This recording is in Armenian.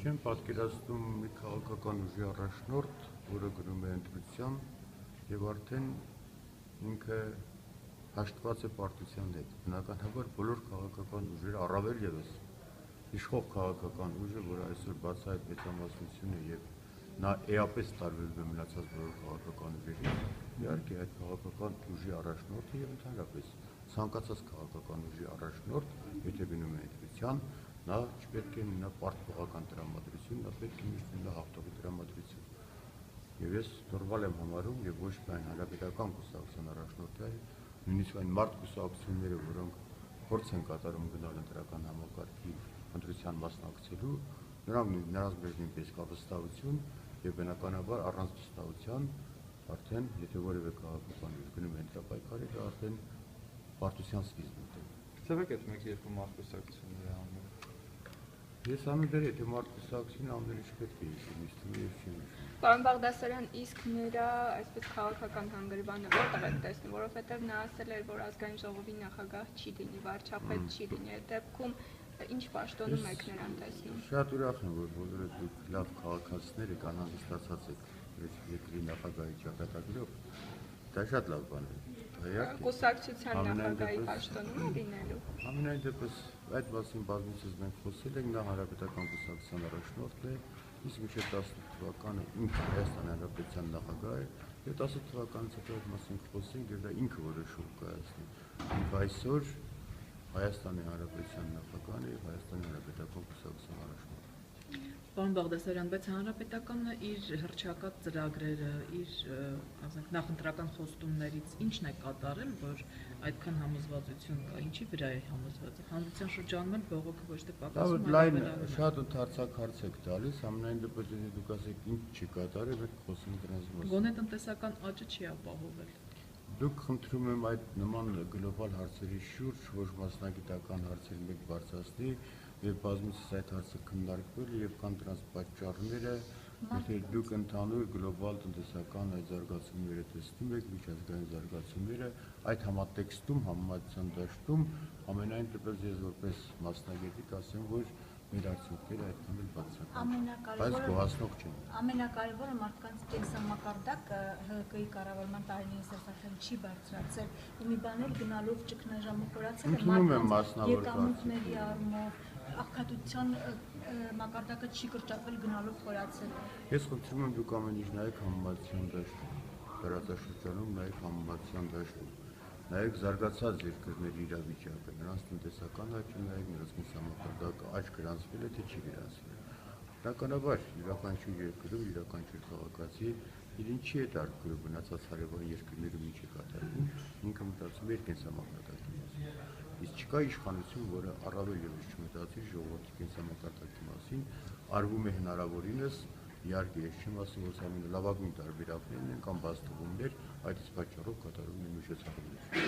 չեմ պատկերացնում մի քաղաքական ուժի առաջնորդ, որը գնում է ընտրության եւ արդեն ինքը հաշտված է պարտության հետ։ Բնականաբար բոլոր քաղաքական ուժերը, առավել եւս իշխող քաղաքական ուժը, որը այսօր բացահայտ մեծամասնություն է եւ նա էապես տարբերվում է մնացած բոլոր քաղաքական ուժերից, իհարկե այդ քաղաքական ուժի առաջնորդը եւ ընդհանրապես ցանկացած քաղաքական ուժի առաջնորդ, եթե գնում է ընտրության, նա չպետք է ունենա պարտվողական տրամադրություն, նա պետք է միշտ ունենա հաղթողի տրամադրություն։ Եվ ես նորմալ եմ համարում եւ ոչ միայն հանրապետական կուսակցության առաջնորդը, նույնիսկ այն մարդ կուսակցությունները, որոնք փորձ են կատարում գնալ ընտրական համակարգի ընտրության մասնակցելու, նրանց մեջ նույնպես կա վստահություն եւ բնականաբար առանց վստահության արդեն եթե որևէ քաղաքական ուժ գնում է ընտրապայքարի, դա արդեն պարտության սկիզբն է։ Ցավոք այդ մեկ-երկու մարդ կուսակցությունների անունը։ Ես անունները, եթե մարդ կուսակցությունը անունները չպետք է հիշում եւ չեմ հիշում։ Պարոն Բաղդասարյան, իսկ նրա այսպես քաղաքական հանգրվանը որտեղ եք տեսնում, որովհետեւ նա ասել էր, որ ազգային ժողովի նախագահ չի լինի, վարչապետ չի լինի, այդ դեպքում ինչ պաշտոնում եք նրան տեսնում։ Շատ ուրախ եմ, որ բոլորը դուք լավ քաղաքացիներ եք, անհանգստացած եք երկրի նախագահի ճակատագրով։ Դա շատ լավ բան է։ Կուսակցության նախագահի պաշտոնում է լինելու։ Ամենայն դեպս այդ մասին բազմիցս մենք խոսել ենք, նա հանրապետական կուսակցության առաջնորդն է, իսկ մինչև 18 թվականը ինքը Հայաստանի Հանրապետության նախագահ է, եւ 18 թվականից հետո այդ մասին խոսենք եւ դա ինքը որոշում կայացնի։ Ինքը այսօր Հայաստանի Հանրապետության նախագահն է եւ Հայաստանի Հանրապետական կուսակցության առաջնորդը։ Պարոն Բաղդասարյան, բայց հանրապետականը իր հռչակած ծրագրերը, իր ասենք նախընտրական խոստումներից ինչն է կատարել, որ այդքան համոզվածություն կա, ինչի վրա է համոզված։ Հանրության շրջանում էլ բողոքը ոչ թե պակասում, այլ շատ ընդարձակ հարց եք տալիս, ամենայն դեպս եթե դուք ասեք ինչ չի կատարել, մենք խոսենք դրանց մասին։ Գոնե տնտեսական աճը չի ապահովել։ Դուք խնդրում եմ այդ նման գլոբալ հարցերի շուրջ ոչ մասնագիտական հարցեր մեկ բարձրացնի եւ բազմիցս այդ հարցը քննարկվել եւ կան դրանց պատճառները, եթե դուք ընդհանուր գլոբալ տնտեսական այդ զարգացումները տեսնում եք, միջազգային զարգացումները, այդ համատեքստում, համեմատության դաշտում ամենայն դեպս ես որպես մասնագետ ասեմ, որ մեր արդյունքները այդքան էլ բացառական, բայց գոհացնող չեն։ Ամենակարևորը մարդկանց կենսամակարդակը ՀԿ-ի կառավարման տարիներին սերտական չի բարձրացել, ու մի բաներ գնալով ճգնաժամը խորացել է եկամուտների առումով, աղքատության մակարդակը չի կրճատվել գնալով խորացել։ Ես խնդրում եմ դուք ամեն ինչ նայեք համեմատության դաշտում, տարածաշրջանում նայեք համեմատության դաշտում, նայեք զարգացած երկրների իրավիճակը, նրանց տնտեսական աճը նայեք, նրանց կենսամակարդակը աճ գրանցվել է թե չի գրանցվել։ Բնականաբար յուրաքանչյուր երկրում յուրաքանչյուր քաղաքացի իրեն չի է դարձնում մնացած հարևան երկրներում ինչ է կատարվում, ինքը մտածում է իր կենսամակարդակի մասին։ Իսկ չկա իշխանություն, որը առավել ևս չմտածի ժողովրդի կենսամակարդակի մասին, արվում է հնարավորինս, իհարկե ես չեմ ասում, որ սա լավագույն տարբերակներն են կամ բաց թվումներ, այդ պատճառով կատարում են միջոցառումներ։